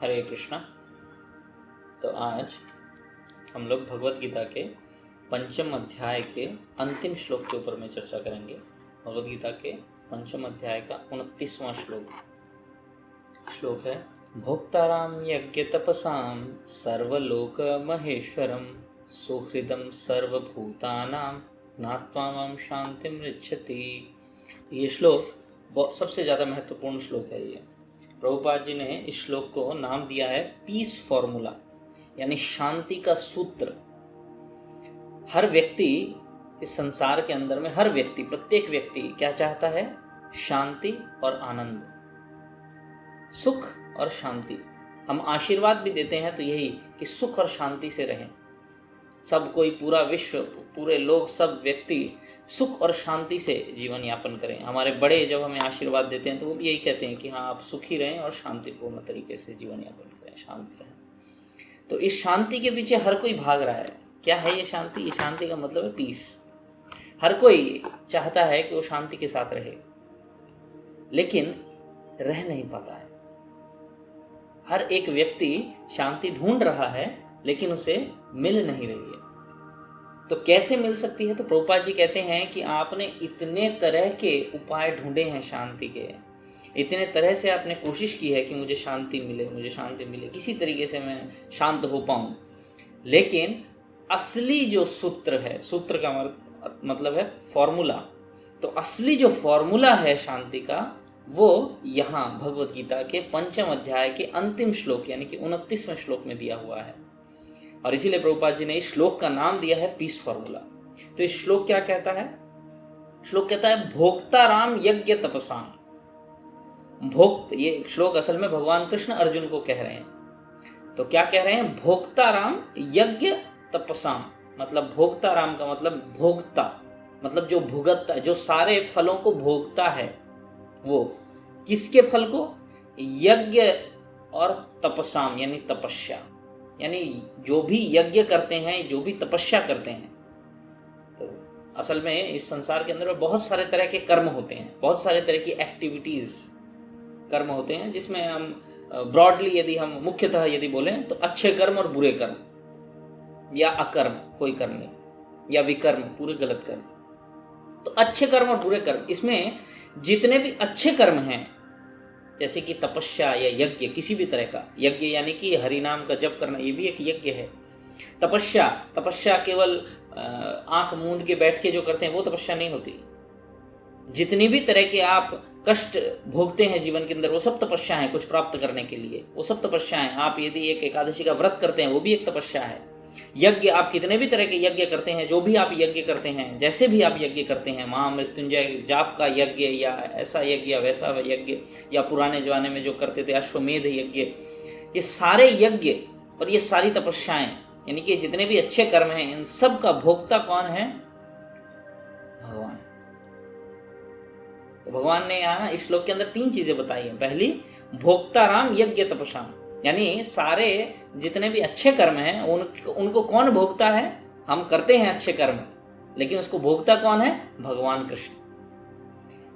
हरे कृष्णा। तो आज हम लोग भगवत गीता के पंचम अध्याय के अंतिम श्लोक के ऊपर में चर्चा करेंगे। भगवत गीता के पंचम अध्याय का 29वां श्लोक है, भोक्ताराम यज्ञ तपसां सर्वलोक महेश्वरम सुहृदम सर्वभूतानां ज्ञात्वा मां शांतिम ऋच्छति। ये श्लोक सबसे ज़्यादा महत्वपूर्ण श्लोक है। ये प्रभुपाद जी ने इस श्लोक को नाम दिया है पीस फॉर्मूला, यानी शांति का सूत्र। हर व्यक्ति इस संसार के अंदर में, हर व्यक्ति, प्रत्येक व्यक्ति क्या चाहता है? शांति और आनंद, सुख और शांति। हम आशीर्वाद भी देते हैं तो यही कि सुख और शांति से रहें। सब कोई, पूरा विश्व, पूरे लोग, सब व्यक्ति सुख और शांति से जीवन यापन करें। हमारे बड़े जब हमें आशीर्वाद देते हैं तो वो भी यही कहते हैं कि हाँ, आप सुखी रहें और शांतिपूर्ण तरीके से जीवन यापन करें, शांत रहें। तो इस शांति के पीछे हर कोई भाग रहा है। क्या है ये शांति? ये शांति का मतलब है पीस। हर कोई चाहता है कि वो शांति के साथ रहे, लेकिन रह नहीं पाता है। हर एक व्यक्ति शांति ढूंढ रहा है, लेकिन उसे मिल नहीं रही है। तो कैसे मिल सकती है? तो प्रभुपाद जी कहते हैं कि आपने इतने तरह के उपाय ढूंढे हैं शांति के, इतने तरह से आपने कोशिश की है कि मुझे शांति मिले, मुझे शांति मिले, किसी तरीके से मैं शांत हो पाऊं, लेकिन असली जो सूत्र है, सूत्र का मतलब है फॉर्मूला, तो असली जो फॉर्मूला है शांति का, वो यहाँ भगवत गीता के पंचम अध्याय के अंतिम श्लोक यानी कि 29वें श्लोक में दिया हुआ है। और इसीलिए प्रभुपाद जी ने इस श्लोक का नाम दिया है पीस फॉर्मूला। तो इस श्लोक क्या कहता है? श्लोक कहता है भोक्ताराम यज्ञ तपसां। भोक्त, ये श्लोक असल में भगवान कृष्ण अर्जुन को कह रहे हैं। तो क्या कह रहे हैं? भोक्ताराम यज्ञ तपसां, मतलब भोक्ताराम का मतलब भोक्ता, मतलब जो भुगतता, जो सारे फलों को भोगता है। वो किसके फल को? यज्ञ और तपसाम यानी तपस्या, यानी जो भी यज्ञ करते हैं, जो भी तपस्या करते हैं। तो असल में इस संसार के अंदर बहुत सारे तरह के कर्म होते हैं, बहुत सारे तरह की एक्टिविटीज, कर्म होते हैं, जिसमें हम ब्रॉडली यदि हम मुख्यतः यदि बोलें तो अच्छे कर्म और बुरे कर्म, या अकर्म कोई कर्म नहीं, या विकर्म पूरे गलत कर्म। तो अच्छे कर्म और बुरे कर्म, इसमें जितने भी अच्छे कर्म हैं, जैसे कि तपस्या या यज्ञ, किसी भी तरह का यज्ञ यानी कि हरि नाम का जप करना, ये भी एक यज्ञ है। तपस्या केवल आंख मूंद के बैठ के जो करते हैं वो तपस्या नहीं होती। जितनी भी तरह के आप कष्ट भोगते हैं जीवन के अंदर, वो सब तपस्या है कुछ प्राप्त करने के लिए, वो सब तपस्या है। आप यदि एक एकादशी का व्रत करते हैं, वो भी एक तपस्या है। यज्ञ, आप कितने भी तरह के यज्ञ करते हैं, जो भी आप यज्ञ करते हैं, जैसे भी आप यज्ञ करते हैं, महामृत्युंजय जाप का यज्ञ, या ऐसा यज्ञ या वैसा यज्ञ, या पुराने जमाने में जो करते थे अश्वमेध यज्ञ, ये सारे यज्ञ और ये सारी तपस्याएं, यानी कि जितने भी अच्छे कर्म हैं, इन सब का भोक्ता कौन है? भगवान। तो भगवान ने यहाँ इस श्लोक के अंदर 3 चीजें बताई हैं। पहली, भोक्ताराम यज्ञ तपसाम, यानी सारे जितने भी अच्छे कर्म हैं उनको कौन भोगता है? हम करते हैं अच्छे कर्म, लेकिन उसको भोगता कौन है? भगवान कृष्ण।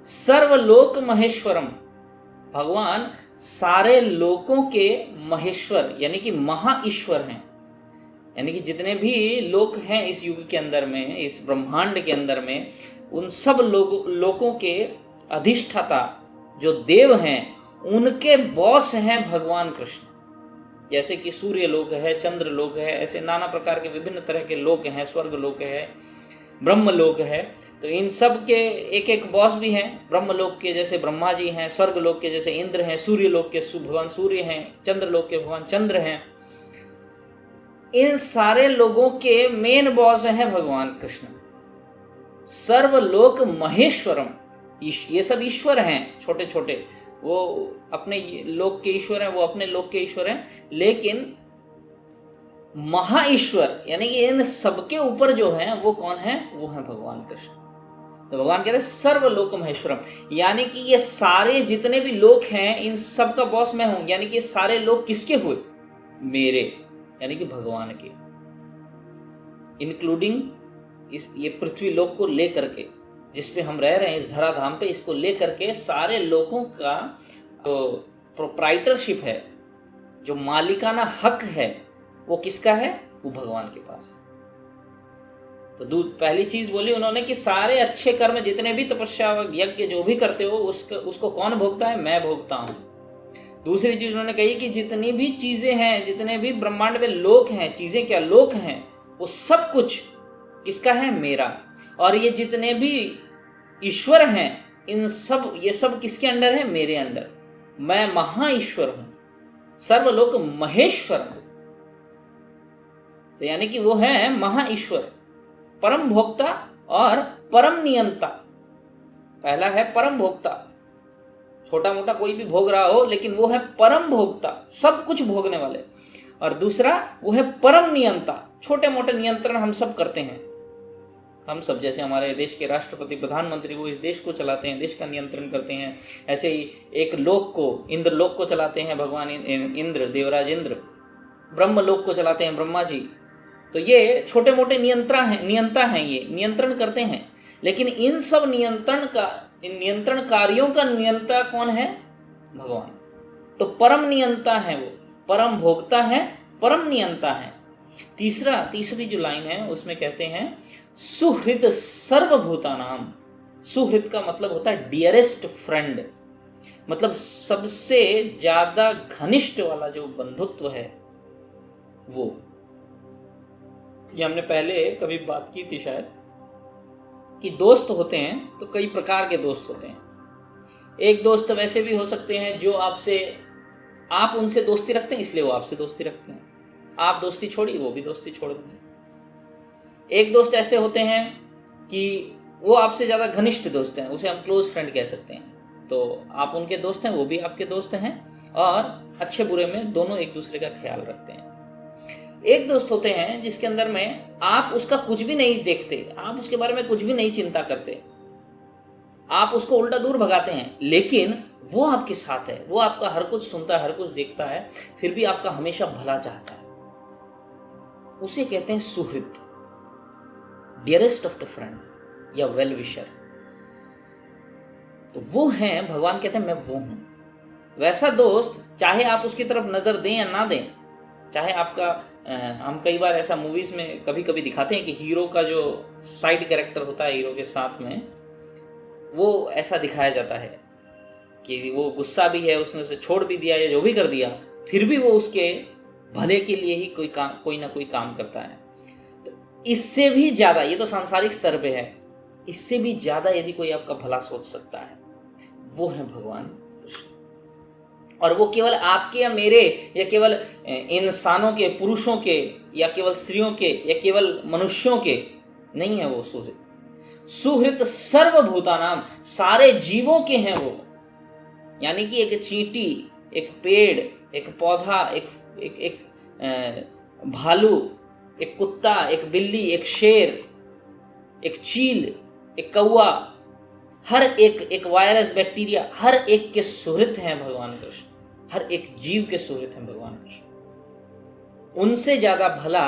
सर्वलोक महेश्वरम, भगवान सारे लोकों के महेश्वर यानी कि महा ईश्वर हैं। यानी कि जितने भी लोक हैं इस युग के अंदर में, इस ब्रह्मांड के अंदर में, उन सब लोकों के अधिष्ठाता जो देव हैं, उनके बॉस हैं भगवान कृष्ण। जैसे कि सूर्य लोक है, चंद्र लोक है, ऐसे नाना प्रकार के विभिन्न तरह के लोक हैं, स्वर्ग लोक है, ब्रह्म लोक है। तो इन सब के एक एक बॉस भी हैं। ब्रह्म लोक के जैसे ब्रह्मा जी हैं, स्वर्ग लोक के जैसे इंद्र हैं, सूर्य लोक के भगवान सूर्य हैं, चंद्र लोक के भगवान चंद्र हैं। इन सारे लोगों के मेन बॉस हैं भगवान कृष्ण। सर्वलोक महेश्वरम, ये सब ईश्वर हैं छोटे छोटे, वो अपने लोक के ईश्वर हैं, वो अपने लोक के ईश्वर हैं, लेकिन महा ईश्वर यानी कि इन सबके ऊपर जो है वो कौन है? वो है भगवान कृष्ण। तो भगवान कहते हैं सर्वलोक महेश्वरम, यानी कि ये सारे जितने भी लोक हैं, इन सब का बॉस मैं हूं। यानी कि ये सारे लोग किसके हुए? मेरे, यानी कि भगवान के, इंक्लूडिंग ये पृथ्वी लोक को लेकर के, जिस पे हम रह रहे हैं, इस धराधाम पे, इसको लेकर के सारे लोगों का जो प्रोप्राइटरशिप है, जो मालिकाना हक है वो किसका है? वो भगवान के पास। तो पहली चीज बोली उन्होंने कि सारे अच्छे कर्म जितने भी तपस्या यज्ञ जो भी करते हो उसको कौन भोगता है? मैं भोगता हूं। दूसरी चीज उन्होंने कही कि जितनी भी चीजें हैं, जितने भी ब्रह्मांड में लोक हैं, चीजें क्या लोक हैं, वो सब कुछ किसका है? मेरा। और ये जितने भी ईश्वर हैं, ये सब किसके अंडर है? मेरे अंडर। मैं महा ईश्वर हूं, सर्वलोक महेश्वर हूं। तो यानी कि वो है महा ईश्वर, परम भोक्ता और परम नियंता। पहला है परम भोक्ता, छोटा मोटा कोई भी भोग रहा हो, लेकिन वो है परम भोक्ता, सब कुछ भोगने वाले। और दूसरा वो है परम नियंता, छोटे मोटे नियंत्रण हम सब करते हैं। हम सब जैसे हमारे देश के राष्ट्रपति, प्रधानमंत्री, वो इस देश को चलाते हैं, देश का नियंत्रण करते हैं। ऐसे ही एक लोक को, इंद्र लोक को चलाते हैं भगवान इंद्र, देवराज इंद्र। ब्रह्म लोक को चलाते हैं ब्रह्मा जी। तो ये छोटे मोटे नियंता हैं, ये नियंत्रण करते हैं। लेकिन इन सब नियंत्रण कार्यों का नियंता कौन है? भगवान। तो परम नियंता है वो, परम भोक्ता है, परम नियंता है। तीसरी जो लाइन है उसमें कहते हैं सुहृद सर्वभूतानाम। सुहृद का मतलब होता है डियरेस्ट फ्रेंड, मतलब सबसे ज्यादा घनिष्ठ वाला जो बंधुत्व है वो। ये हमने पहले कभी बात की थी शायद, कि दोस्त होते हैं तो कई प्रकार के दोस्त होते हैं। एक दोस्त वैसे भी हो सकते हैं जो आप उनसे दोस्ती रखते हैं इसलिए वो आपसे दोस्ती रखते हैं, आप दोस्ती छोड़ी वो भी दोस्ती छोड़ देंगे। एक दोस्त ऐसे होते हैं कि वो आपसे ज़्यादा घनिष्ठ दोस्त हैं, उसे हम क्लोज फ्रेंड कह सकते हैं। तो आप उनके दोस्त हैं, वो भी आपके दोस्त हैं, और अच्छे बुरे में दोनों एक दूसरे का ख्याल रखते हैं। एक दोस्त होते हैं जिसके अंदर में आप उसका कुछ भी नहीं देखते, आप उसके बारे में कुछ भी नहीं चिंता करते, आप उसको उल्टा दूर भगाते हैं, लेकिन वो आपके साथ है, वो आपका हर कुछ सुनता है, हर कुछ देखता है, फिर भी आपका हमेशा भला चाहता है। उसे कहते हैं सुहृद, डियरेस्ट ऑफ द फ्रेंड या वेल विशर। तो वो हैं, भगवान कहते हैं मैं वो हूं। वैसा दोस्त चाहे आप उसकी तरफ नजर दें या ना दें, चाहे आपका हम कई बार ऐसा मूवीज में कभी कभी दिखाते हैं कि हीरो का जो साइड कैरेक्टर होता है हीरो के साथ में, वो ऐसा दिखाया जाता है कि वो गुस्सा भी है, उसने उसे छोड़ भी दिया या जो भी कर दिया, फिर भी वो उसके भले के लिए ही कोई ना कोई काम करता है। तो इससे भी ज्यादा, ये तो सांसारिक स्तर पे है, इससे भी ज्यादा यदि कोई आपका भला सोच सकता है, वो है भगवान कृष्ण। और वो केवल आपके या मेरे या केवल इंसानों के, पुरुषों के या केवल स्त्रियों के या केवल मनुष्यों के नहीं है। वो सुहृत सर्वभूतानाम, सारे जीवों के हैं वो। यानी कि एक चींटी, एक पेड़, एक पौधा, एक भालू, एक कुत्ता, एक बिल्ली, एक शेर, एक चील, एक कौवा, हर एक वायरस, बैक्टीरिया, हर एक के सुहृत हैं भगवान कृष्ण। हर एक जीव के सुहृत हैं भगवान कृष्ण। उनसे ज्यादा भला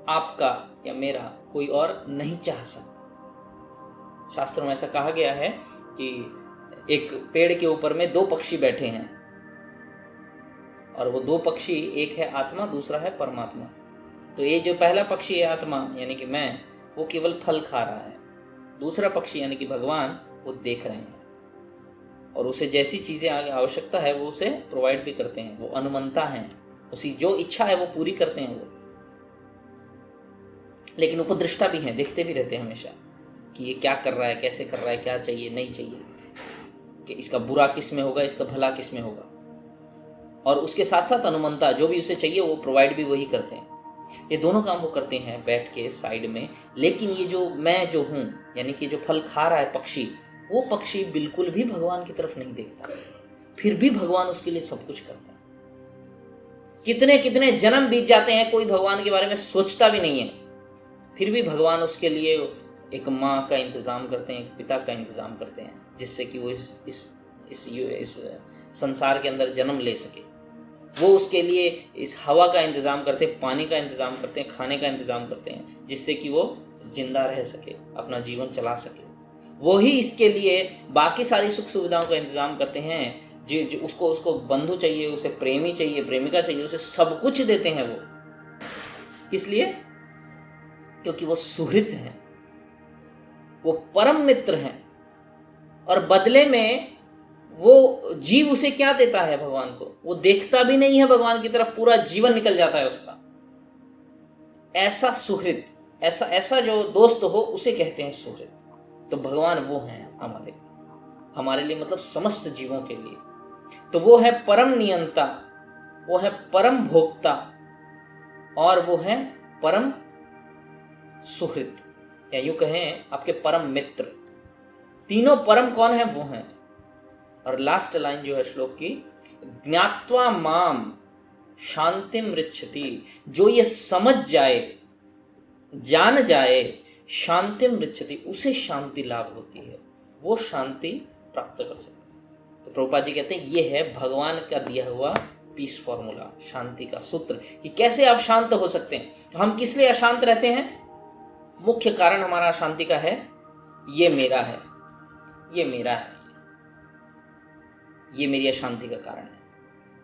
आपका या मेरा कोई और नहीं चाह सकता। शास्त्रों में ऐसा कहा गया है कि एक पेड़ के ऊपर में 2 पक्षी बैठे हैं, और वो 2 पक्षी, एक है आत्मा, दूसरा है परमात्मा। तो ये जो पहला पक्षी है आत्मा यानी कि मैं, वो केवल फल खा रहा है। दूसरा पक्षी यानी कि भगवान, वो देख रहे हैं, और उसे जैसी चीज़ें आगे आवश्यकता है वो उसे प्रोवाइड भी करते हैं। वो अनुमंता हैं, उसी जो इच्छा है वो पूरी करते हैं वो। लेकिन उपदृष्टा भी हैं, देखते भी रहते हैं हमेशा कि ये क्या कर रहा है, कैसे कर रहा है, क्या चाहिए, नहीं चाहिए, कि इसका बुरा किस में होगा, इसका भला किस में होगा। और उसके साथ साथ अनुमंता, जो भी उसे चाहिए वो प्रोवाइड भी वही करते हैं। ये दोनों काम वो करते हैं बैठ के साइड में। लेकिन ये जो मैं जो हूँ, यानी कि जो फल खा रहा है पक्षी, वो पक्षी बिल्कुल भी भगवान की तरफ नहीं देखता, फिर भी भगवान उसके लिए सब कुछ करता है। कितने कितने जन्म बीत जाते हैं, कोई भगवान के बारे में सोचता भी नहीं है, फिर भी भगवान उसके लिए एक माँ का इंतज़ाम करते हैं, एक पिता का इंतज़ाम करते हैं, जिससे कि वो इस संसार के अंदर जन्म ले सके। वो उसके लिए इस हवा का इंतज़ाम करते हैं, पानी का इंतज़ाम करते हैं, खाने का इंतज़ाम करते हैं, जिससे कि वो जिंदा रह सके, अपना जीवन चला सके। वो ही इसके लिए बाकी सारी सुख सुविधाओं का इंतज़ाम करते हैं, जो उसको उसको बंधु चाहिए, उसे प्रेमी चाहिए, प्रेमिका चाहिए, उसे सब कुछ देते हैं वो। किस लिए? क्योंकि वो सुहृत हैं, वो परम मित्र हैं। और बदले में वो जीव उसे क्या देता है भगवान को? वो देखता भी नहीं है भगवान की तरफ, पूरा जीवन निकल जाता है उसका। ऐसा सुहृत, ऐसा जो दोस्त हो उसे कहते हैं सुहृत। तो भगवान वो हैं हमारे लिए मतलब समस्त जीवों के लिए। तो वो है परम नियंता, वो है परम भोक्ता, और वो है परम सुहृत, या यूं कहें आपके परम मित्र। तीनों परम कौन है? वो हैं। और लास्ट लाइन जो है श्लोक की, ज्ञात्वा माम शांतिम ऋच्छति, जो ये समझ जाए, जान जाए, शांतिम ऋच्छति, उसे शांति लाभ होती है, वो शांति प्राप्त कर सकता है। तो प्रभुपाद जी कहते हैं ये है भगवान का दिया हुआ पीस फॉर्मूला, शांति का सूत्र, कि कैसे आप शांत हो सकते हैं। तो हम किस लिए अशांत रहते हैं? मुख्य कारण हमारा अशांति का है, ये मेरा है, ये मेरा है, ये मेरी अशांति का कारण है।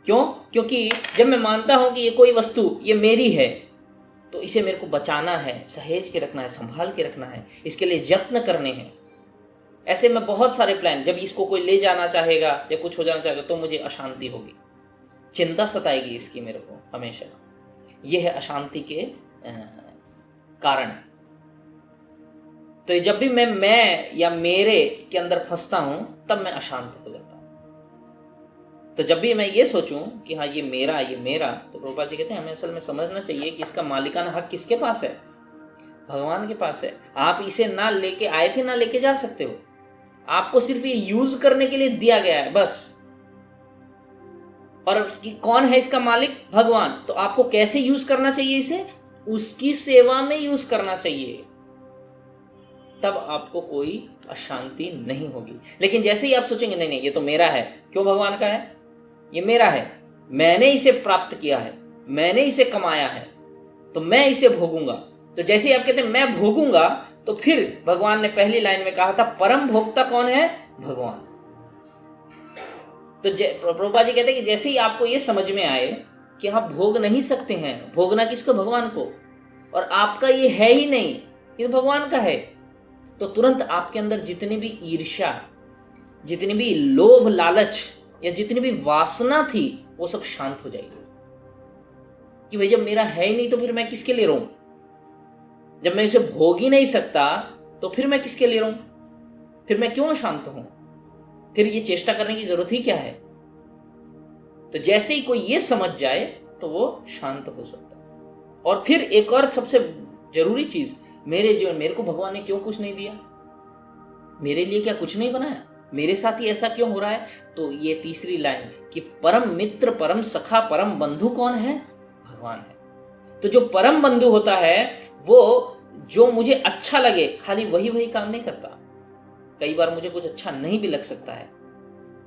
क्यों? क्योंकि जब मैं मानता हूं कि ये कोई वस्तु ये मेरी है, तो इसे मेरे को बचाना है, सहेज के रखना है, संभाल के रखना है, इसके लिए यत्न करने हैं। ऐसे में बहुत सारे प्लान, जब इसको कोई ले जाना चाहेगा या कुछ हो जाना चाहेगा तो मुझे अशांति होगी, चिंता सताएगी इसकी मेरे को हमेशा। ये है अशांति के कारण। तो जब भी मैं या मेरे के अंदर फंसता हूं तब मैं अशांत हो जाता हूं। तो जब भी मैं ये सोचूं कि हाँ ये मेरा, तो प्रभुपाद जी कहते हैं हमें असल में समझना चाहिए कि इसका मालिकाना हक किसके पास है? भगवान के पास है। आप इसे ना लेके आए थे, ना लेके जा सकते हो, आपको सिर्फ ये यूज करने के लिए दिया गया है बस। और कौन है इसका मालिक? भगवान। तो आपको कैसे यूज करना चाहिए इसे? उसकी सेवा में यूज करना चाहिए, तब आपको कोई अशांति नहीं होगी। लेकिन जैसे ही आप सोचेंगे नहीं ये तो मेरा है, क्यों भगवान का है? ये मेरा है, मैंने इसे प्राप्त किया है, मैंने इसे कमाया है, तो मैं इसे भोगूंगा। तो जैसे ही आप कहते हैं मैं भोगूंगा, तो फिर भगवान ने पहली लाइन में कहा था परम भोक्ता कौन है? भगवान। तो प्रभुपाद जी कहते हैं कि जैसे ही आपको ये समझ में आए कि आप भोग नहीं सकते हैं, भोगना किसको? भगवान को, और आपका ये है ही नहीं, ये भगवान का है, तो तुरंत आपके अंदर जितनी भी ईर्ष्या, जितनी भी लोभ लालच या जितनी भी वासना थी वो सब शांत हो जाएगी। कि भाई जब मेरा है ही नहीं तो फिर मैं किसके लिए रहूं? जब मैं इसे भोग ही नहीं सकता तो फिर मैं किसके लिए रहूं? फिर मैं क्यों शांत हूं? फिर ये चेष्टा करने की जरूरत ही क्या है? तो जैसे ही कोई ये समझ जाए तो वो शांत हो सकता है। और फिर एक और सबसे जरूरी चीज, मेरे जीवन, मेरे को भगवान ने क्यों कुछ नहीं दिया? मेरे लिए क्या कुछ नहीं बनाया? मेरे साथ ही ऐसा क्यों हो रहा है? तो ये तीसरी लाइन कि परम मित्र, परम सखा, परम बंधु कौन है? भगवान है। तो जो परम बंधु होता है वो जो मुझे अच्छा लगे खाली वही काम नहीं करता। कई बार मुझे कुछ अच्छा नहीं भी लग सकता है,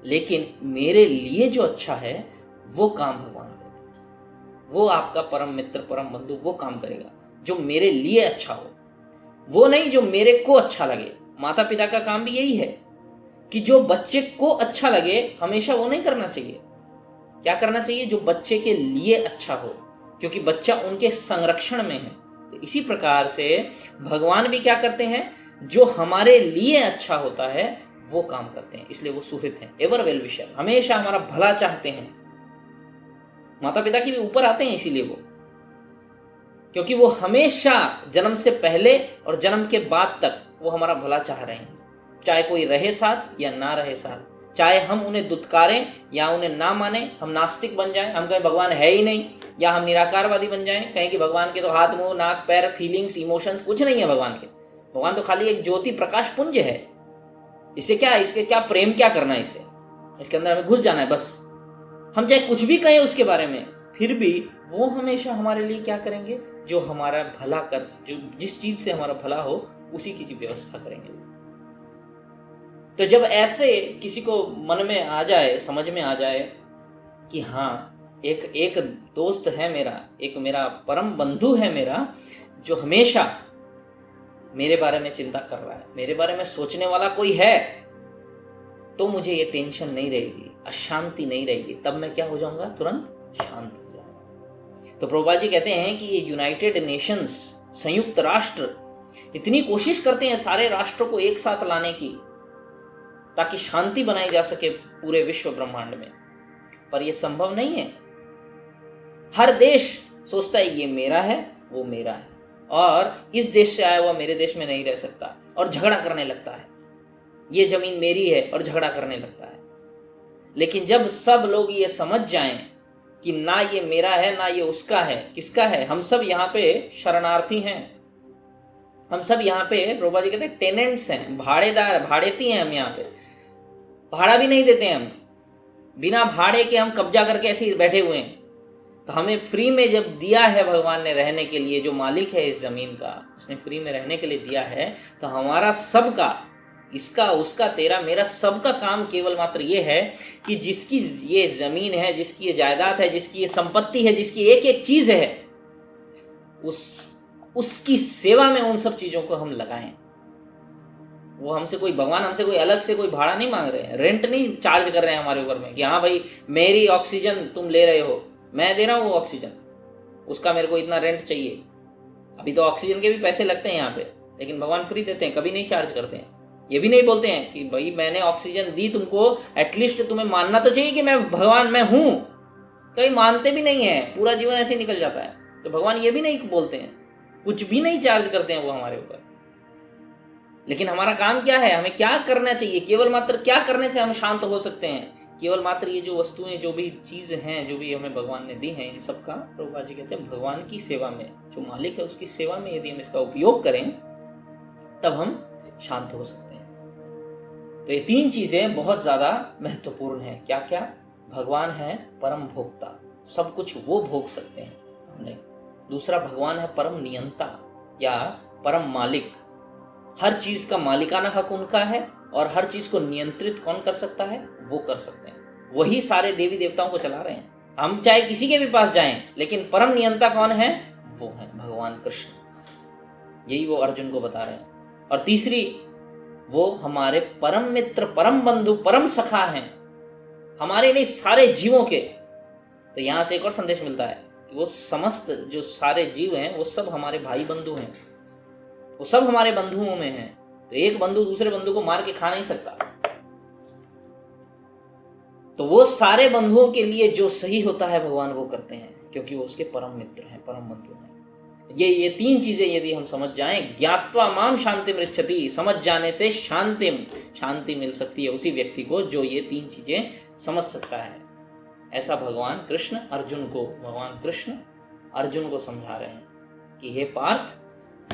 लेकिन मेरे लिए जो अच्छा है वो काम भगवान करता है। वो आपका परम मित्र, परम बंधु वो काम करेगा जो मेरे लिए अच्छा हो, वो नहीं जो मेरे को अच्छा लगे। माता पिता का काम भी यही है कि जो बच्चे को अच्छा लगे हमेशा वो नहीं करना चाहिए। क्या करना चाहिए? जो बच्चे के लिए अच्छा हो, क्योंकि बच्चा उनके संरक्षण में है। तो इसी प्रकार से भगवान भी क्या करते हैं? जो हमारे लिए अच्छा होता है वो काम करते हैं, इसलिए वो सुहृत हैं, एवर वेल विशर, हमेशा हमारा भला चाहते हैं। माता पिता के भी ऊपर आते हैं इसीलिए वो, क्योंकि वो हमेशा जन्म से पहले और जन्म के बाद तक वो हमारा भला चाह रहे हैं, चाहे कोई रहे साथ या ना रहे साथ, चाहे हम उन्हें दुत्कारें या उन्हें ना माने, हम नास्तिक बन जाएं, हम कहें भगवान है ही नहीं, या हम निराकारवादी बन जाएं, कहें कि भगवान के तो हाथ, मुंह, नाक, पैर, फीलिंग्स, इमोशंस कुछ नहीं है भगवान के। भगवान तो खाली एक ज्योति प्रकाश पुंज है। इससे क्या, इसके क्या प्रेम क्या करना है? इसके अंदर हमें घुस जाना है बस। हम चाहे कुछ भी कहें उसके बारे में, फिर भी वो हमेशा हमारे लिए क्या करेंगे? जो हमारा भला कर, जो जिस चीज से हमारा भला हो उसी की व्यवस्था करेंगे। तो जब ऐसे किसी को मन में आ जाए, समझ में आ जाए कि हाँ एक दोस्त है मेरा, एक मेरा परम बंधु है मेरा, जो हमेशा मेरे बारे में चिंता कर रहा है, मेरे बारे में सोचने वाला कोई है, तो मुझे ये टेंशन नहीं रहेगी, अशांति नहीं रहेगी, तब मैं क्या हो जाऊंगा, तुरंत शांत हो जाऊंगा। तो प्रभुपाद जी कहते हैं कि ये यूनाइटेड नेशंस, संयुक्त राष्ट्र, इतनी कोशिश करते हैं सारे राष्ट्रों को एक साथ लाने की ताकि शांति बनाई जा सके पूरे विश्व ब्रह्मांड में, पर यह संभव नहीं है। हर देश सोचता है ये मेरा है, वो मेरा है, और इस देश से आया हुआ मेरे देश में नहीं रह सकता, और झगड़ा करने लगता है, ये जमीन मेरी है और झगड़ा करने लगता है। लेकिन जब सब लोग ये समझ जाएं कि ना ये मेरा है ना ये उसका है, किसका है, हम सब यहाँ पे शरणार्थी हैं, हम सब यहाँ पे, प्रभुपाद जी कहते हैं, टेनेंट्स हैं, भाड़ेदार, भाड़ेती हैं हम यहाँ पे, भाड़ा भी नहीं देते हम, बिना भाड़े के हम कब्जा करके ऐसे ही बैठे हुए हैं। तो हमें फ्री में जब दिया है भगवान ने रहने के लिए, जो मालिक है इस जमीन का, उसने फ्री में रहने के लिए दिया है, तो हमारा सबका, इसका उसका तेरा मेरा सबका काम केवल मात्र ये है कि जिसकी ये जमीन है, जिसकी ये जायदाद है, जिसकी ये संपत्ति है, जिसकी एक एक चीज है, उसकी सेवा में उन सब चीजों को हम लगाएं। वो हमसे कोई, भगवान हमसे कोई अलग से कोई भाड़ा नहीं मांग रहे हैं, रेंट नहीं चार्ज कर रहे हैं हमारे ऊपर में कि हाँ भाई मेरी ऑक्सीजन तुम ले रहे हो, मैं दे रहा हूँ वो ऑक्सीजन, उसका मेरे को इतना रेंट चाहिए। अभी तो ऑक्सीजन के भी पैसे लगते हैं यहाँ पे, लेकिन भगवान फ्री देते हैं, कभी नहीं चार्ज करते हैं। ये भी नहीं बोलते हैं कि भाई मैंने ऑक्सीजन दी तुमको, एटलीस्ट तुम्हें मानना तो चाहिए कि मैं भगवान मैं हूँ। कहीं मानते भी नहीं है, पूरा जीवन ऐसे ही निकल जाता है। तो भगवान ये भी नहीं बोलते हैं, कुछ भी नहीं चार्ज करते हैं वो हमारे ऊपर। लेकिन हमारा काम क्या है, हमें क्या करना चाहिए, केवल मात्र क्या करने से हम शांत हो सकते हैं, केवल मात्र ये जो वस्तुएं, जो भी चीज़ हैं, जो भी हमें भगवान ने दी हैं, इन सब का प्रभुपाद जी कहते हैं भगवान की सेवा में, जो मालिक है उसकी सेवा में यदि हम इसका उपयोग करें तब हम शांत हो सकते हैं। तो ये तीन चीज़ें बहुत ज़्यादा महत्वपूर्ण हैं। क्या क्या? भगवान है परम भोक्ता, सब कुछ वो भोग सकते हैं हमने। दूसरा, भगवान है परम नियंता या परम मालिक, हर चीज़ का मालिकाना हक उनका है, और हर चीज़ को नियंत्रित कौन कर सकता है, वो कर सकते हैं। वही सारे देवी देवताओं को चला रहे हैं। हम चाहे किसी के भी पास जाएं, लेकिन परम नियंता कौन है, वो है भगवान कृष्ण। यही वो अर्जुन को बता रहे हैं। और तीसरी, वो हमारे परम मित्र, परम बंधु, परम सखा हैं, हमारे नहीं सारे जीवों के। तो यहाँ से एक और संदेश मिलता है कि वो समस्त जो सारे जीव हैं वो सब हमारे भाई बंधु हैं, वो सब हमारे बंधुओं में हैं। तो एक बंधु दूसरे बंधु को मार के खा नहीं सकता। तो वो सारे बंधुओं के लिए जो सही होता है भगवान वो करते हैं, क्योंकि वो उसके परम मित्र हैं, परम बंधु हैं। ये तीन चीजें यदि हम समझ जाएं, ज्ञात्वा माम शांति मृच्छति, समझ जाने से शांति मिल सकती है उसी व्यक्ति को जो ये तीन चीजें समझ सकता है। ऐसा भगवान कृष्ण अर्जुन को समझा रहे हैं कि हे पार्थ,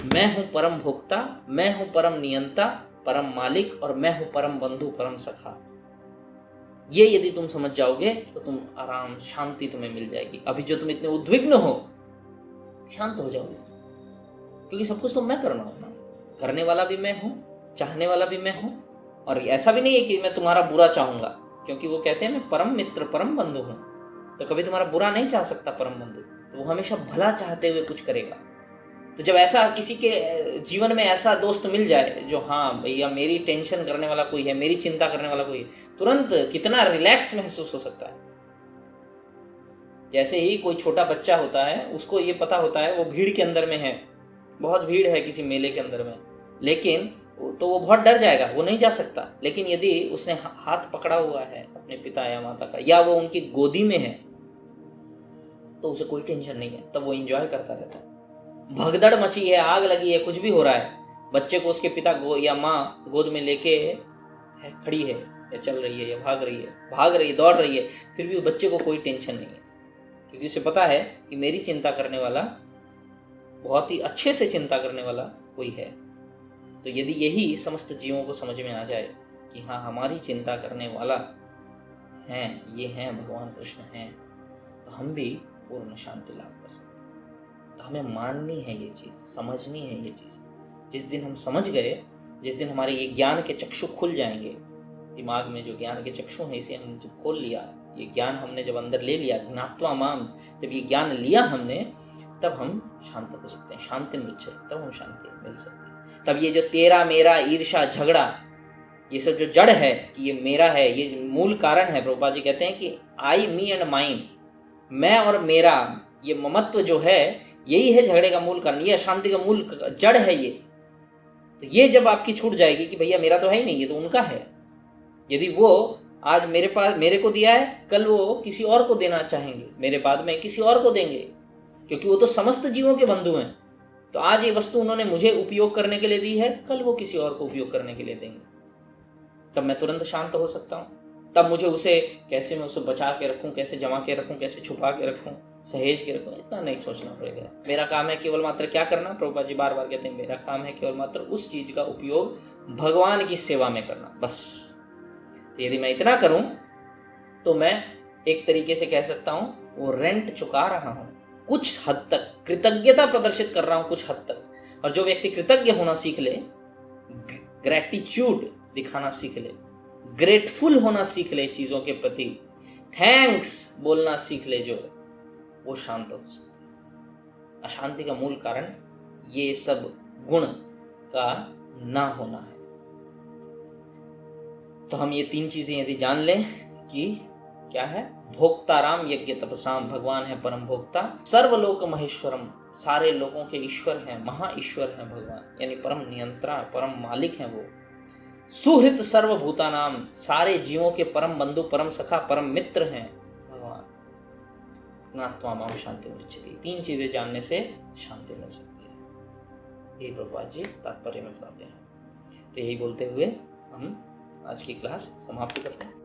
मैं हूं परम भोक्ता, मैं हूं परम नियंता, परम मालिक, और मैं हूं परम बंधु, परम सखा। ये यदि तुम समझ जाओगे तो तुम आराम, शांति तुम्हें मिल जाएगी। अभी जो तुम इतने उद्विग्न हो, शांत हो जाओगे, क्योंकि सब कुछ तो मैं करना हूं ना, करने वाला भी मैं हूं, चाहने वाला भी मैं हूं। और ऐसा भी नहीं है कि मैं तुम्हारा बुरा चाहूंगा, क्योंकि वो कहते हैं मैं परम मित्र, परम बंधु हूं, तो कभी तुम्हारा बुरा नहीं चाह सकता परम बंधु। तो वो हमेशा भला चाहते हुए कुछ करेगा। तो जब ऐसा किसी के जीवन में ऐसा दोस्त मिल जाए जो हाँ भैया मेरी टेंशन करने वाला कोई है, मेरी चिंता करने वाला कोई है, तुरंत कितना रिलैक्स महसूस हो सकता है। जैसे ही कोई छोटा बच्चा होता है, उसको ये पता होता है वो भीड़ के अंदर में है, बहुत भीड़ है किसी मेले के अंदर में, लेकिन तो वो बहुत डर जाएगा, वो नहीं जा सकता। लेकिन यदि उसने हाथ पकड़ा हुआ है अपने पिता या माता का, या वो उनकी गोदी में है, तो उसे कोई टेंशन नहीं है, तब वो एंजॉय करता रहता है। भगदड़ मची है, आग लगी है, कुछ भी हो रहा है, बच्चे को उसके पिता या माँ गोद में लेके खड़ी है, या चल रही है, या भाग रही है, दौड़ रही है, फिर भी बच्चे को कोई टेंशन नहीं है, क्योंकि उसे पता है कि मेरी चिंता करने वाला, बहुत ही अच्छे से चिंता करने वाला कोई है। तो यदि यही समस्त जीवों को समझ में आ जाए कि हाँ हमारी चिंता करने वाला हैं, ये हैं भगवान कृष्ण हैं, तो हम भी पूर्ण शांति लाभ कर सकते हैं। तो हमें माननी है ये चीज़, समझनी है ये चीज़। जिस दिन हम समझ गए, जिस दिन हमारे ये ज्ञान के चक्षु खुल जाएंगे, दिमाग में जो ज्ञान के चक्षु हैं इसे हम जब खोल लिया, ये ज्ञान हमने जब अंदर ले लिया, ज्ञात्वा माम, जब ये ज्ञान लिया हमने, तब हम शांत हो सकते हैं, शांति मृच्छति, तब हम शांति मिल सकती है। तब ये जो तेरा मेरा ईर्ष्या झगड़ा, ये सब जो जड़ है कि ये मेरा है, ये मूल कारण है। प्रभुपाद जी कहते हैं कि आई, मी एंड माइन, मैं और मेरा, ये ममत्व जो है यही है झगड़े का मूल कारण, ये अशांति का मूल जड़ है ये। तो ये जब आपकी छूट जाएगी कि भैया मेरा तो है ही नहीं, ये तो उनका है। यदि वो आज मेरे को दिया है, कल वो किसी और को देना चाहेंगे, मेरे बाद में किसी और को देंगे, क्योंकि वो तो समस्त जीवों के बंधु हैं। तो आज ये वस्तु उन्होंने मुझे उपयोग करने के लिए दी है, कल वो किसी और को उपयोग करने के लिए देंगे। तब मैं तुरंत शांत हो सकता हूँ। तब मुझे उसे कैसे मैं उसे बचा के रखूँ, कैसे जमा के रखूँ, कैसे छुपा के रखूँ, सहेज के रखूँ, इतना नहीं सोचना पड़ेगा। मेरा काम है केवल मात्र क्या करना, प्रभुपाद जी बार बार कहते हैं मेरा काम है केवल मात्र उस चीज का उपयोग भगवान की सेवा में करना, बस। तो यदि मैं इतना करूं तो मैं एक तरीके से कह सकता हूं वो रेंट चुका रहा हूं, कुछ हद तक कृतज्ञता प्रदर्शित कर रहा हूं, कुछ हद तक। और जो व्यक्ति कृतज्ञ होना सीख ले, ग्रेटिट्यूड दिखाना सीख ले, ग्रेटफुल होना सीख ले चीजों के प्रति, थैंक्स बोलना सीख ले, जो वो शांत हो सकता है। अशांति का मूल कारण ये सब गुण का ना होना है। तो हम ये 3 चीजें यदि जान लें कि क्या है, भोक्ताराम यज्ञ तपसाम, भगवान है परम भोक्ता, सर्वलोक महेश्वरम, सारे लोगों के ईश्वर हैं, महा ईश्वर हैं भगवान, यानी परम नियंत्रण, परम मालिक हैं वो। सुहृत सर्वभूतानाम, सारे जीवों के परम बंधु, परम सखा, परम मित्र हैं भगवान। ज्ञात्वा माम शांति मृच्छति, 3 चीजें जानने से शांति मिल सकती है। यही प्रभुपाद जी तात्पर्य में बताते हैं। तो यही बोलते हुए हम आज की क्लास समाप्त करते हैं।